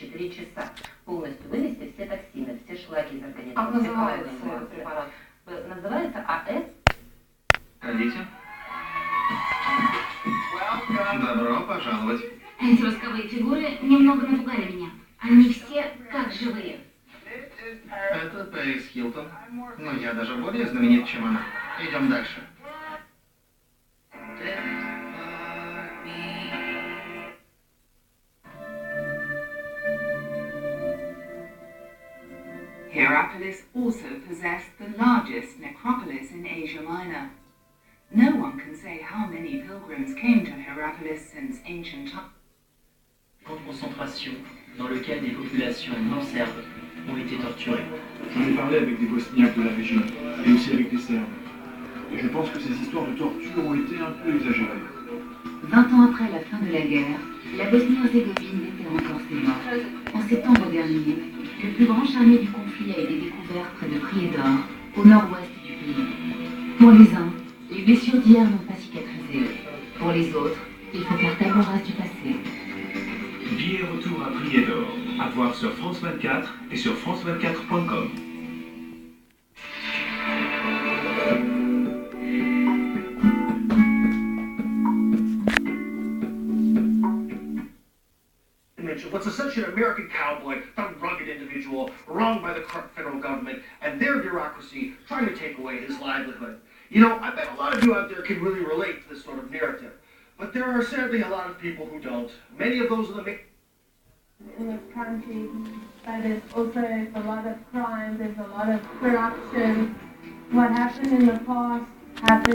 24 часа. Полностью вывести все токсины, все шлаки из организма. Как называется этот препарат? Называется АС. Ходите. Добро пожаловать. Эти восковые фигуры немного напугали меня. Они все как живые. Это Пэрис Хилтон. Но я даже более знаменит, чем она. Идем дальше. Hierapolis also possessed the largest necropolis in Asia Minor. No one can say how many pilgrims came to Hierapolis since ancient times. Camp de concentration dans lequel des populations non serbes ont été torturées. J'en ai parlé avec des Bosniaques de la région et aussi avec des Serbes. Et je pense que ces histoires de torture ont été un peu exagérées. 20 ans après la fin de la guerre, la Bosnie-Herzégovine était encore ses morts. En septembre dernier, le plus grand charnier du conflit a été découvert près de Prijedor, au nord-ouest du pays. Pour les uns, les blessures d'hier n'ont pas cicatrisé. Pour les autres, il faut faire table rase du passé. Billet retour à Prijedor, à voir sur France 24 et sur france24.com. What's essentially an American cowboy, a rugged individual, wronged by the corrupt federal government and their bureaucracy trying to take away his livelihood. You know, I bet a lot of you out there can really relate to this sort of narrative. But there are sadly a lot of people who don't. Many of those are the... In this country, but it's also a lot of crime, there's a lot of corruption. What happened in the past happened